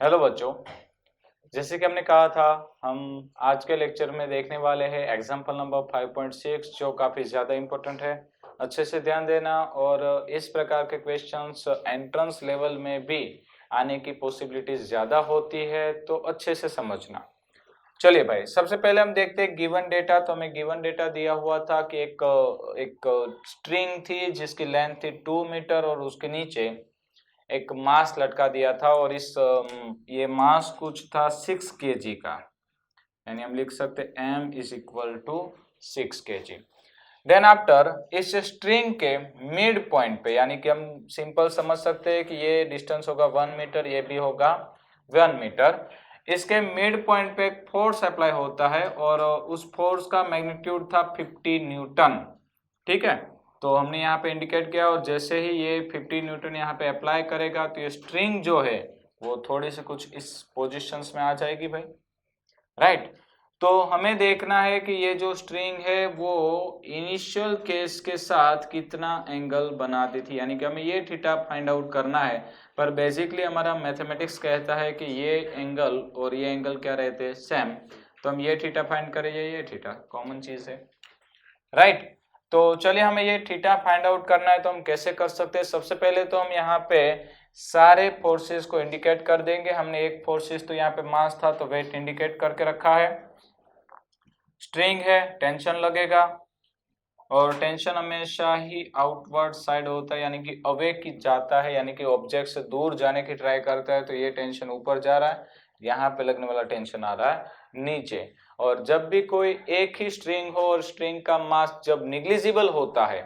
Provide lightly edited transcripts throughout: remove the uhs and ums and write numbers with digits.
Hello बच्चों, जैसे कि हमने कहा था, हम आज के लेक्चर में देखने वाले हैं एग्जाम्पल नंबर 5.6 जो काफ़ी ज़्यादा इम्पोर्टेंट है। अच्छे से ध्यान देना और इस प्रकार के क्वेश्चंस एंट्रेंस लेवल में भी आने की पॉसिबिलिटीज ज़्यादा होती है, तो अच्छे से समझना। चलिए भाई, सबसे पहले हम देखते हैं गिवन डेटा। तो हमें गिवन डेटा दिया हुआ था कि एक स्ट्रिंग थी जिसकी लेंथ थी 2 मीटर और उसके नीचे एक मास लटका दिया था और ये मास कुछ था 6 kg का, यानी हम लिख सकते m is equal to 6 kg। Then after इस स्ट्रिंग के मिड पॉइंट पे, यानी कि हम सिंपल समझ सकते हैं कि ये डिस्टेंस होगा 1 मीटर, ये भी होगा 1 मीटर। इसके मिड पॉइंट पे एक फोर्स अप्लाई होता है और उस फोर्स का मैग्नीट्यूड था 50 न्यूटन। ठीक है, तो हमने यहाँ पे इंडिकेट किया और जैसे ही ये 50 न्यूटन यहाँ पे अप्लाई करेगा तो ये स्ट्रिंग जो है वो थोड़ी सी कुछ इस पोजीशंस में आ जाएगी भाई, राइट। तो हमें देखना है कि ये जो स्ट्रिंग है वो इनिशियल केस के साथ कितना एंगल बनाती थी, यानी कि हमें ये थीटा फाइंड आउट करना है। पर बेसिकली हमारा मैथमेटिक्स कहता है कि ये एंगल और ये एंगल क्या रहते हैं, सेम। तो हम ये थीटा फाइंड करेंगे, ये थीटा कॉमन चीज है, राइट। तो चलिए, हमें ये थीटा फाइंड आउट करना है तो हम कैसे कर सकते हैं। सबसे पहले तो हम यहाँ पे सारे फोर्सेस को इंडिकेट कर देंगे। हमने एक फोर्सेस तो यहाँ पे मास था तो वेट इंडिकेट करके रखा है। स्ट्रिंग है, टेंशन लगेगा और टेंशन हमेशा ही आउटवर्ड साइड होता है, यानी कि अवे की जाता है, यानी कि ऑब्जेक्ट से दूर जाने की ट्राई करता है। तो ये टेंशन ऊपर जा रहा है, यहाँ पे लगने वाला टेंशन आ रहा है नीचे। और जब भी कोई एक ही स्ट्रिंग हो और स्ट्रिंग का मास जब निग्लिजिबल होता है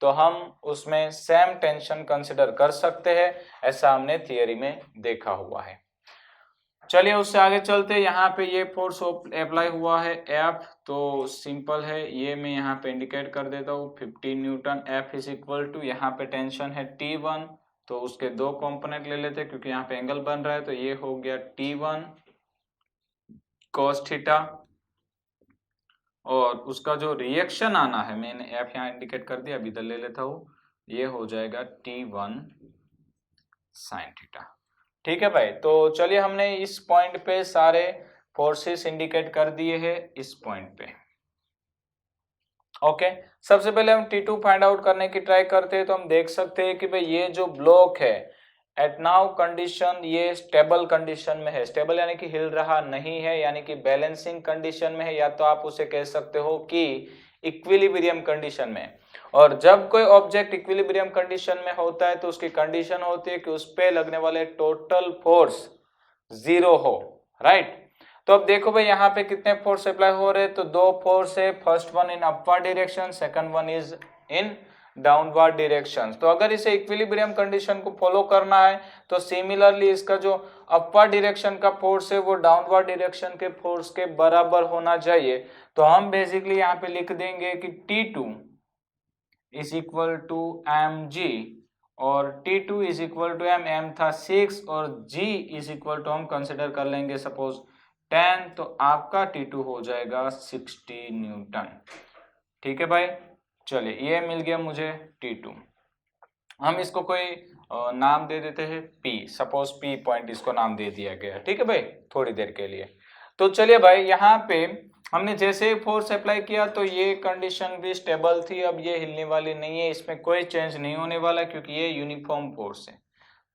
तो हम उसमें सेम टेंशन कंसिडर कर सकते हैं। ऐसा हमने थियरी में देखा हुआ है। चलिए उससे आगे चलते हैं। यहाँ पे ये फोर्स अप्लाई हुआ है F, तो सिंपल है, ये मैं यहाँ पे इंडिकेट कर देता हूँ 15 newton. F is equal to, यहाँ पे टेंशन है T1, तो उसके दो कंपोनेंट ले लेते हैं क्योंकि यहाँ पे एंगल बन रहा है। तो ये हो गया T1 cos थीटा और उसका जो रिएक्शन आना है, मैंने F यहाँ इंडिकेट कर दिया, अभी इधर ले लेता हूँ, ये हो जाएगा T1 sin थीटा। ठीक है भाई, तो चलिए हमने इस पॉइंट पे सारे फोर्सेस इंडिकेट कर दिए हैं इस पॉइंट पे। ओके, सबसे पहले हम T2 फाइंड आउट करने की ट्राई करते हैं। तो हम देख सकते हैं कि भाई ये जो ब्लॉक है एट नाउ कंडीशन ये स्टेबल कंडीशन में है। स्टेबल यानी कि हिल रहा नहीं है, यानी कि बैलेंसिंग कंडीशन में है, या तो आप उसे कह सकते हो कि इक्विलिब्रियम कंडीशन में। और जब कोई ऑब्जेक्ट इक्विलिब्रियम कंडीशन में होता है तो उसकी कंडीशन होती है कि उस पे लगने वाले टोटल फोर्स 0 हो, राइट। तो अब देखो भाई यहाँ पे कितने फोर्स अप्लाई हो रहे हैं, तो दो फोर्स है, first one in upward direction, second one is in downward direction. तो अगर इसे इक्विलिब्रियम कंडीशन को फॉलो करना है तो सिमिलरली इसका जो अपवर्ड डायरेक्शन का फोर्स है वो डाउनवर्ड डायरेक्शन के फोर्स के बराबर होना चाहिए। तो हम बेसिकली यहाँ पे लिख देंगे कि T2 is equal to mg और T2 is equal to m था 6 और g इज इक्वल टू हम कंसिडर कर लेंगे सपोज 10, तो आपका T2 हो जाएगा 60 न्यूटन। ठीक है भाई, चलिए ये मिल गया मुझे T2। हम इसको कोई नाम दे देते हैं P, सपोज P पॉइंट इसको नाम दे दिया गया। ठीक है भाई, थोड़ी देर के लिए। तो चलिए भाई, यहाँ पे हमने जैसे ही फोर्स अप्लाई किया तो ये कंडीशन भी स्टेबल थी। अब ये हिलने वाली नहीं है, इसमें कोई चेंज नहीं होने वाला क्योंकि ये यूनिफॉर्म फोर्स है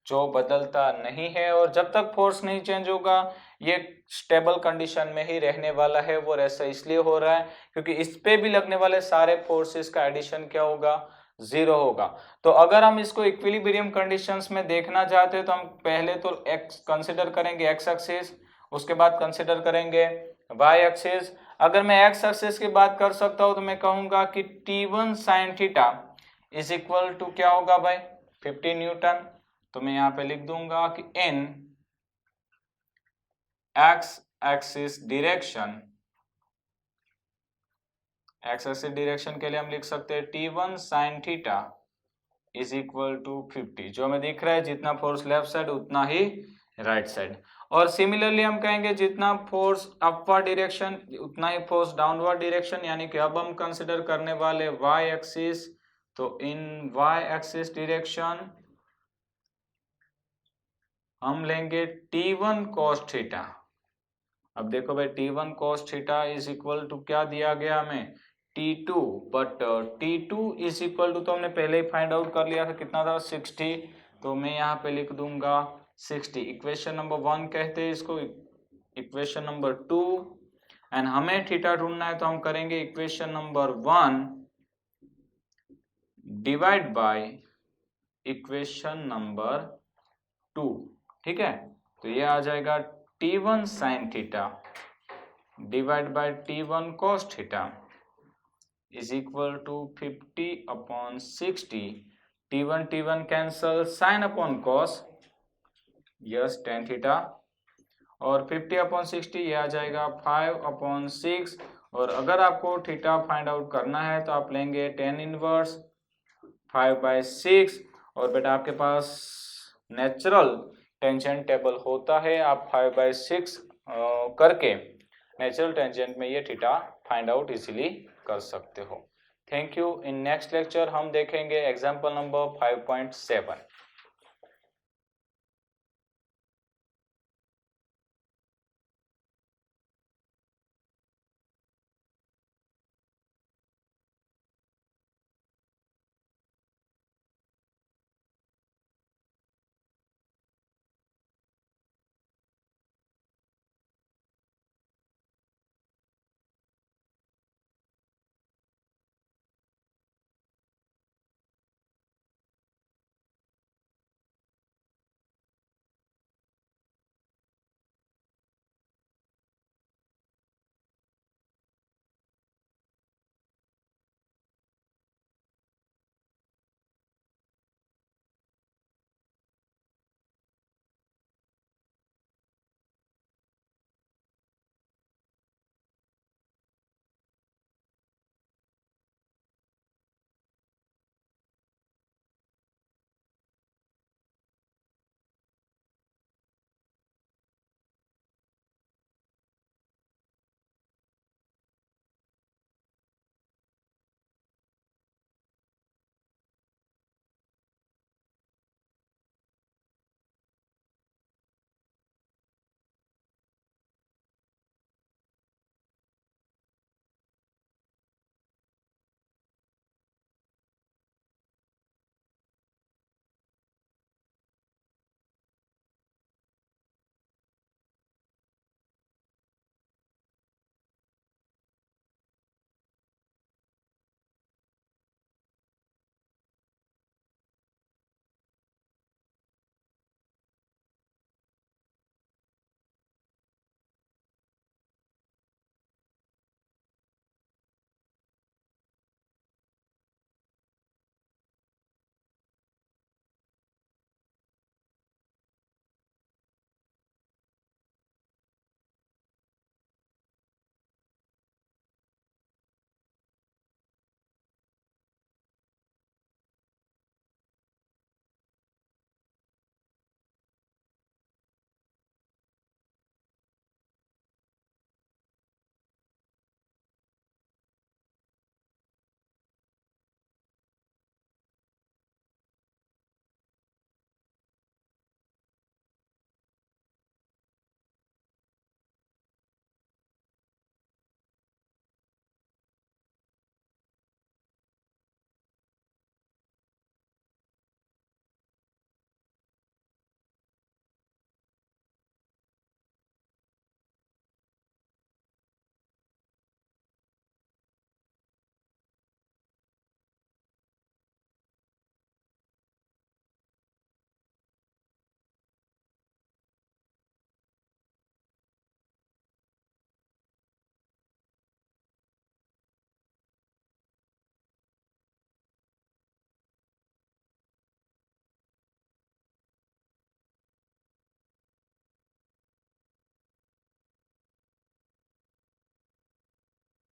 जो बदलता नहीं है। और जब तक फोर्स नहीं चेंज होगा ये स्टेबल कंडीशन में ही रहने वाला है। वो ऐसा इसलिए हो रहा है क्योंकि इस पे भी लगने वाले सारे फोर्सेस का एडिशन क्या होगा, 0 होगा। तो अगर हम इसको इक्विलिब्रियम कंडीशंस में देखना चाहते हैं तो हम पहले तो एक्स कंसिडर करेंगे, एक्स एक्सिस, उसके बाद कंसिडर करेंगे वाई एक्सिस। अगर मैं एक्स एक्सिस की बात कर सकता हूं तो मैं कहूंगा कि T1 sin theta is equal to क्या होगा भाई, 50 न्यूटन। तो मैं यहाँ पे लिख दूंगा कि इन x axis direction, x axis direction के लिए हम लिख सकते हैं T1 sin theta is equal to 50। जो हमें दिख रहा है जितना फोर्स लेफ्ट साइड उतना ही राइट साइड। और सिमिलरली हम कहेंगे जितना फोर्स अपवर्ड डायरेक्शन उतना ही फोर्स डाउनवर्ड डायरेक्शन, यानी कि अब हम कंसिडर करने वाले y एक्सिस। तो इन y एक्सिस डायरेक्शन हम लेंगे T1 cos थीटा। अब देखो भाई T1 cos theta is equal to क्या दिया गया हमें T2, but T2 is equal to तो हमने पहले ही फाइंड आउट कर लिया था, कितना था 60, तो मैं यहाँ पे लिख दूंगा 60। इक्वेशन नंबर 1 कहते हैं इसको, इक्वेशन नंबर 2, एंड हमें थीटा ढूंढना है तो हम करेंगे equation number 1 divide by equation number 2, ठीक है। तो ये आ जाएगा T1 sin theta divide by T1 cos theta is equal to 50/60। T1 cancel, sine upon cos, yes tan theta, और 50/60 ये आ जाएगा 5/6। और अगर आपको थीटा फाइंड आउट करना है तो आप लेंगे tan इनवर्स 5/6, और बेटा आपके पास नेचुरल टेंजेंट टेबल होता है, आप 5/6 करके नेचुरल टेंजेंट में ये थीटा फाइंड आउट इजीली कर सकते हो। Thank you. In next lecture हम देखेंगे एग्जांपल नंबर 5.7।